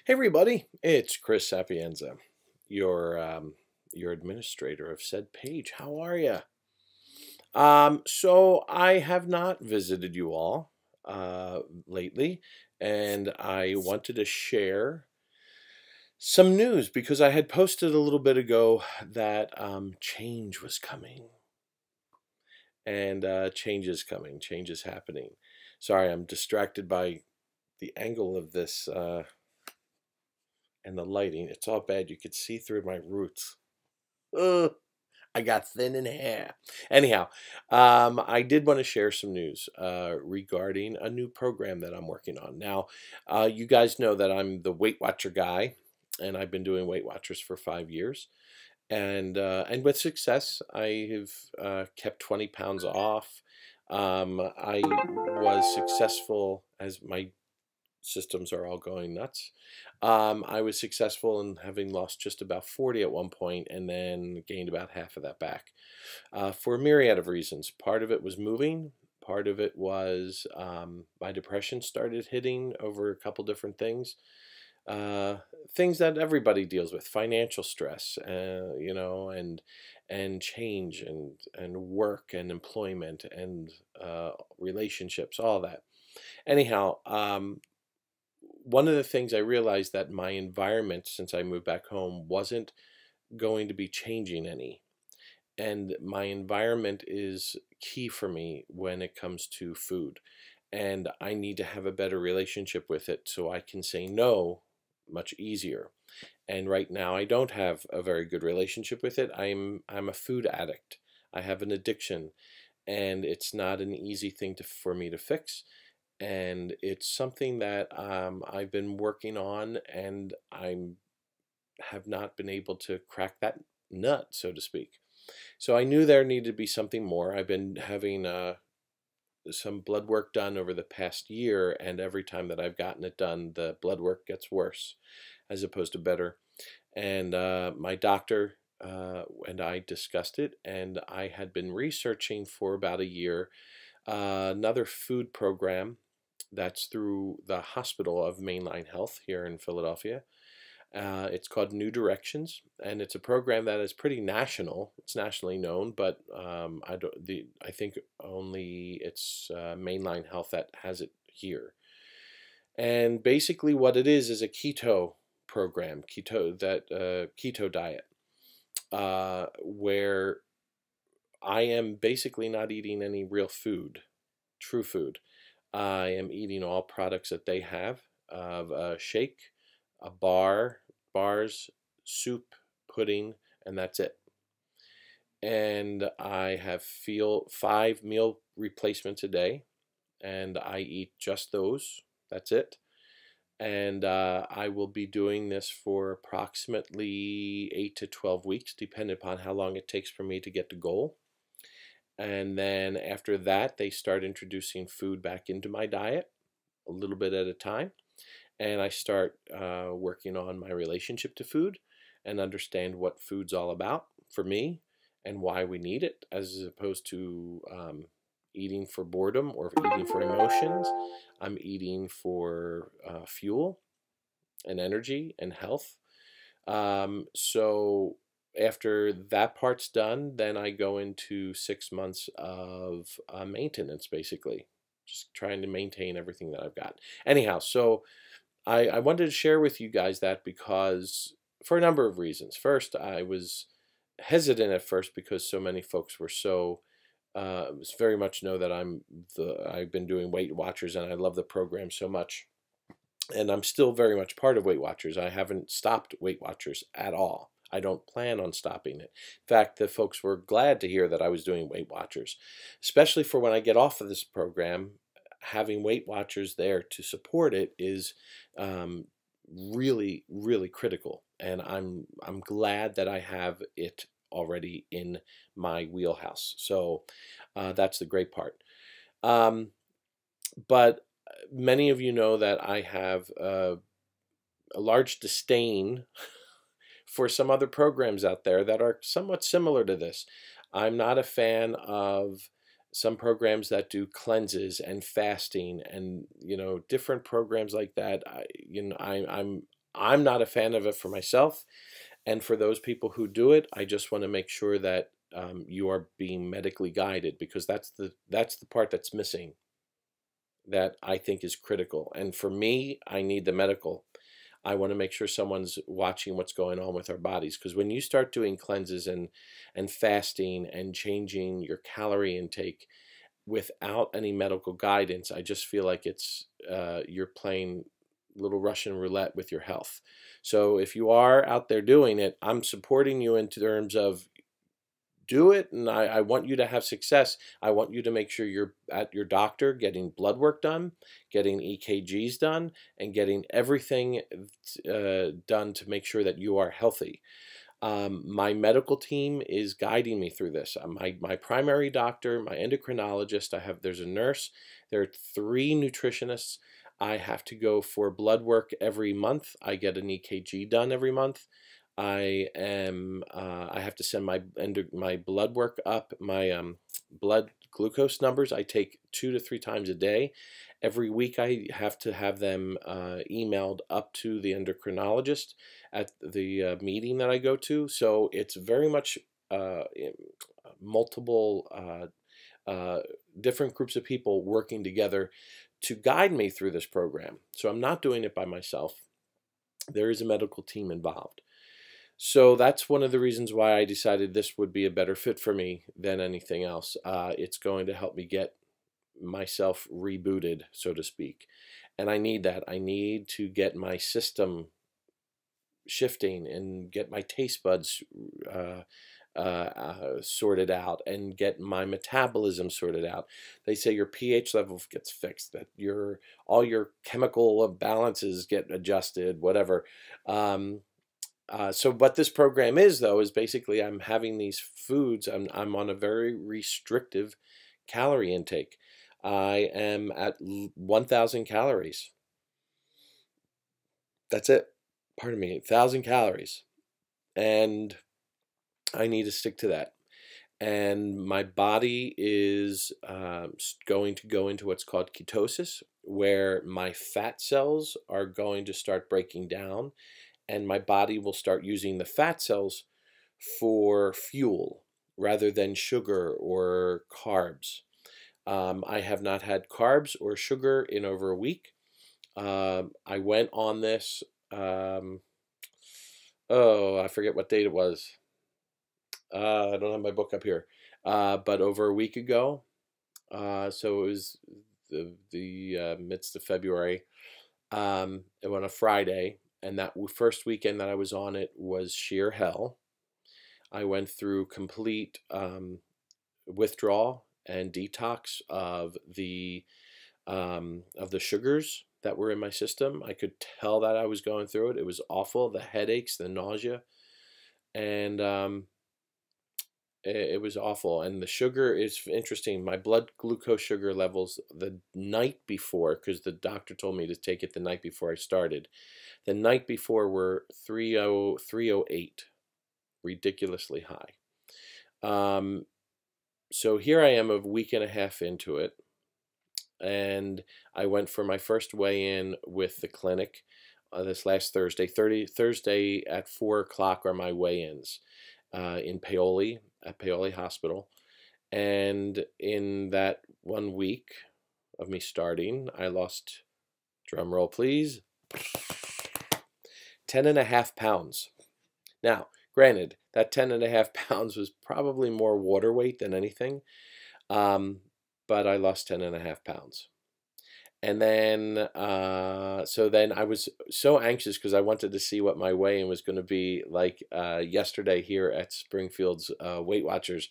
Hey everybody, it's Chris Sapienza, your administrator of said page. How are you? So I have not visited you all lately, and I wanted to share some news because I had posted a little bit ago that change was coming, and change is coming, change is happening. Sorry, I'm distracted by the angle of this and the lighting. It's all bad. You could see through my roots. Ugh. I got thin in hair. Anyhow, I did want to share some news regarding a new program that I'm working on. Now, you guys know that I'm the Weight Watcher guy, and I've been doing Weight Watchers for 5 years. And with success, I have kept 20 pounds off. I was successful as my systems are all going nuts. I was successful in having lost just about 40 at one point and then gained about half of that back for a myriad of reasons. Part of it was moving. Part of it was my depression started hitting over a couple different things. Uh, Things that everybody deals with, financial stress, and change and work and employment and relationships, all that. Anyhow, one of the things I realized that my environment since I moved back home wasn't going to be changing any. And my environment is key for me when it comes to food. And I need to have a better relationship with it so I can say no much easier. And right now I don't have a very good relationship with it. I'm a food addict. I have an addiction, and it's not an easy thing for me to fix, and it's something that I've been working on, and I have not been able to crack that nut, so to speak. So I knew there needed to be something more. I've been having some blood work done over the past year, and every time that I've gotten it done, the blood work gets worse as opposed to better. And my doctor and I discussed it, and I had been researching for about a year another food program that's through the Hospital of Mainline Health here in Philadelphia. It's called New Directions, and it's a program that is pretty national. It's nationally known, but I think only it's Mainline Health that has it here. And basically, what it is a keto program, keto diet, where I am basically not eating any real food, true food. I am eating all products that they have of a shake, a bars, soup, pudding, and that's it. And I have feel 5 meal replacements a day, and I eat just those. That's it. And I will be doing this for approximately 8 to 12 weeks, depending upon how long it takes for me to get to goal. And then after that, they start introducing food back into my diet a little bit at a time. And I start working on my relationship to food and understand what food's all about for me and why we need it, as opposed to eating for boredom or eating for emotions. I'm eating for fuel and energy and health. So after that part's done, then I go into 6 months of maintenance, basically, just trying to maintain everything that I've got. Anyhow, so I wanted to share with you guys that because for a number of reasons. First, I was hesitant at first because so many folks were so very much know that I've been doing Weight Watchers and I love the program so much, and I'm still very much part of Weight Watchers. I haven't stopped Weight Watchers at all. I don't plan on stopping it. In fact, the folks were glad to hear that I was doing Weight Watchers, especially for when I get off of this program. Having Weight Watchers there to support it is really, really critical, and I'm glad that I have it already in my wheelhouse. So that's the great part. Um, but many of you know that I have a large disdain for some other programs out there that are somewhat similar to this. I'm not a fan of some programs that do cleanses and fasting and different programs like that. I'm not a fan of it for myself, and for those people who do it, I just want to make sure that you are being medically guided, because that's the part that's missing, that I think is critical. And for me, I need the medical. I want to make sure someone's watching what's going on with our bodies, because when you start doing cleanses and fasting and changing your calorie intake without any medical guidance, I just feel like it's you're playing little Russian roulette with your health. So if you are out there doing it, I'm supporting you in terms of do it, and I want you to have success. I want you to make sure you're at your doctor getting blood work done, getting EKGs done, and getting everything done to make sure that you are healthy. My medical team is guiding me through this. My primary doctor, my endocrinologist, there's a nurse, there are 3 nutritionists. I have to go for blood work every month. I get an EKG done every month. I have to send my blood work up, my blood glucose numbers. I take 2 to 3 times a day. Every week I have to have them emailed up to the endocrinologist at the meeting that I go to. So it's very much multiple different groups of people working together to guide me through this program. So I'm not doing it by myself. There is a medical team involved. So that's one of the reasons why I decided this would be a better fit for me than anything else. It's going to help me get myself rebooted, so to speak. And I need that. I need to get my system shifting and get my taste buds sorted out and get my metabolism sorted out. They say your pH level gets fixed, that all your chemical balances get adjusted, whatever. So what this program is, though, is basically I'm having these foods. I'm on a very restrictive calorie intake. I am at 1,000 calories. That's it. Pardon me, 1,000 calories. And I need to stick to that. And my body is going to go into what's called ketosis, where my fat cells are going to start breaking down, and my body will start using the fat cells for fuel rather than sugar or carbs. I have not had carbs or sugar in over a week. I went on this, oh, I forget what date it was. I don't have my book up here, but over a week ago. So it was the midst of February. It went on a Friday, and that first weekend that I was on it was sheer hell. I went through complete withdrawal and detox of the sugars that were in my system. I could tell that I was going through it. It was awful. The headaches, the nausea, and it was awful. And the sugar is interesting. My blood glucose sugar levels the night before, because the doctor told me to take it the night before I started. The night before were 308, ridiculously high. So here I am a week and a half into it, and I went for my first weigh-in with the clinic this last Thursday. Thursday at 4 o'clock are my weigh-ins in Paoli, at Paoli Hospital. And in that 1 week of me starting, I lost, drum roll please, 10.5 pounds. Now, granted, that 10.5 pounds was probably more water weight than anything, but I lost 10.5 pounds. And then, so then I was so anxious because I wanted to see what my weigh-in was going to be like yesterday here at Springfield's Weight Watchers.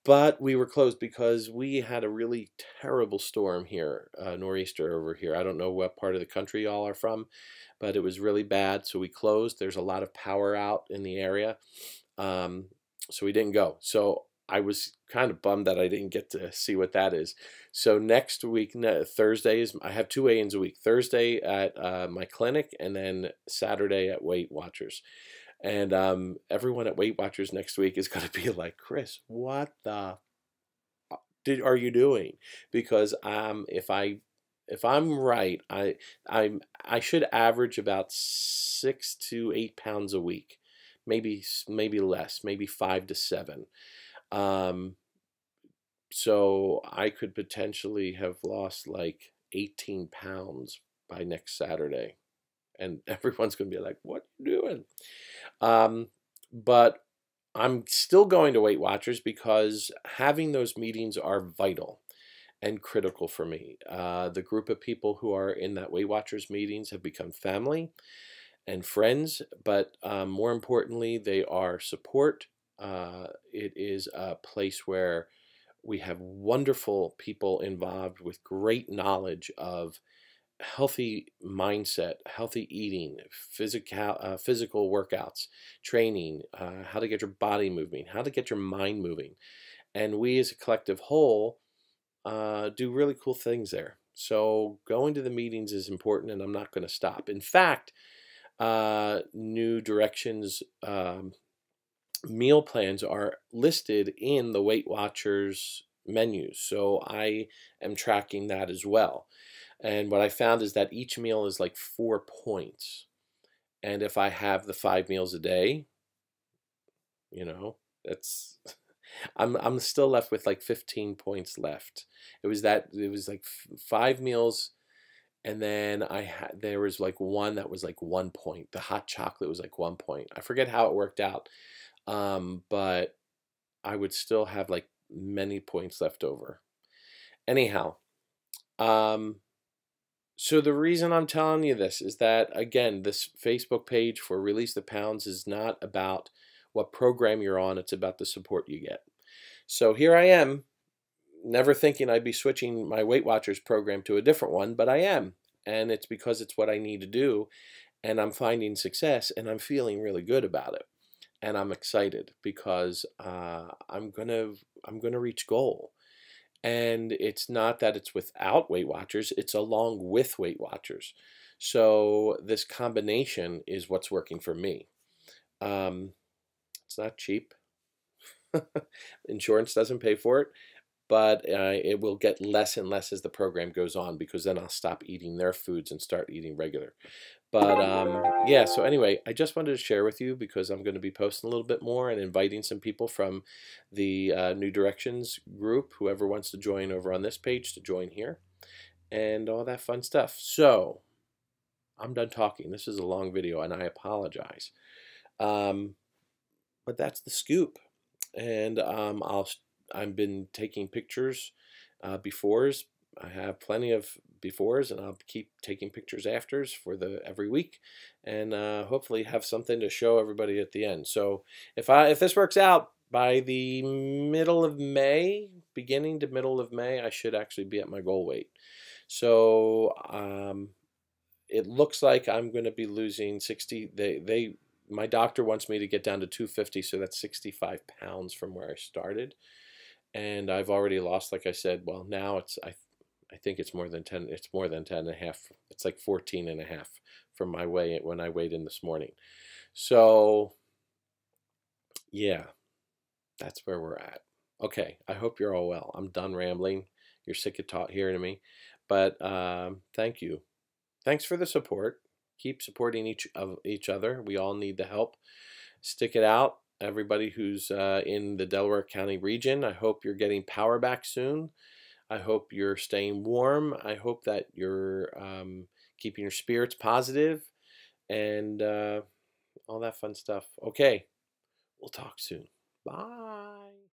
But we were closed because we had a really terrible storm here, nor'easter over here. I don't know what part of the country y'all are from, but it was really bad, so we closed. There's a lot of power out in the area, so we didn't go. So I was kind of bummed that I didn't get to see what that is. So next week, Thursdays, I have 2 weigh-ins a week. Thursday at my clinic, and then Saturday at Weight Watchers. And everyone at Weight Watchers next week is going to be like, Chris, what the are you doing? Because if I if I'm right, I should average about 6 to 8 pounds a week, maybe less, maybe 5 to 7. Um, so I could potentially have lost like 18 pounds by next Saturday, and everyone's gonna be like, "What you doing?" Um, but I'm still going to Weight Watchers because having those meetings are vital and critical for me. The group of people who are in that Weight Watchers meetings have become family and friends, but more importantly, they are support. It is a place where we have wonderful people involved with great knowledge of healthy mindset, healthy eating, physical workouts, training, how to get your body moving, how to get your mind moving. And we as a collective whole do really cool things there. So going to the meetings is important, and I'm not going to stop. In fact, New Directions meal plans are listed in the Weight Watchers menus. So I am tracking that as well. And what I found is that each meal is like 4 points. And if I have the 5 meals a day, you know, that's I'm still left with like 15 points left. It was like 5 meals, and then there was like one that was like 1 point. The hot chocolate was like 1 point. I forget how it worked out. But I would still have like many points left over. Anyhow, um, so the reason I'm telling you this is that, again, this Facebook page for Release the Pounds is not about what program you're on, it's about the support you get. So here I am, never thinking I'd be switching my Weight Watchers program to a different one, but I am. And it's because it's what I need to do, and I'm finding success, and I'm feeling really good about it. And I'm excited because I'm gonna reach goal. And it's not that it's without Weight Watchers, it's along with Weight Watchers. So this combination is what's working for me. Um, it's not cheap. Insurance doesn't pay for it, but it will get less and less as the program goes on, because then I'll stop eating their foods and start eating regular. But yeah, so anyway, I just wanted to share with you because I'm going to be posting a little bit more and inviting some people from the New Directions group, whoever wants to join over on this page, to join here and all that fun stuff. So I'm done talking. This is a long video and I apologize. Um, but that's the scoop. And I've been taking pictures, befores. I have plenty of befores, and I'll keep taking pictures afters for the every week, and hopefully have something to show everybody at the end. So if this works out by the middle of May, beginning to middle of May, I should actually be at my goal weight. So it looks like I'm going to be losing 60. My doctor wants me to get down to 250, so that's 65 pounds from where I started. And I've already lost, like I said, well, now I think it's more than 10, it's more than 10 and a half. It's like 14 and a half from my weigh when I weighed in this morning. So yeah, that's where we're at. Okay, I hope you're all well. I'm done rambling. You're sick of hearing me, but thank you. Thanks for the support. Keep supporting each other. We all need the help. Stick it out. Everybody who's in the Delaware County region, I hope you're getting power back soon. I hope you're staying warm. I hope that you're keeping your spirits positive and all that fun stuff. Okay, we'll talk soon. Bye.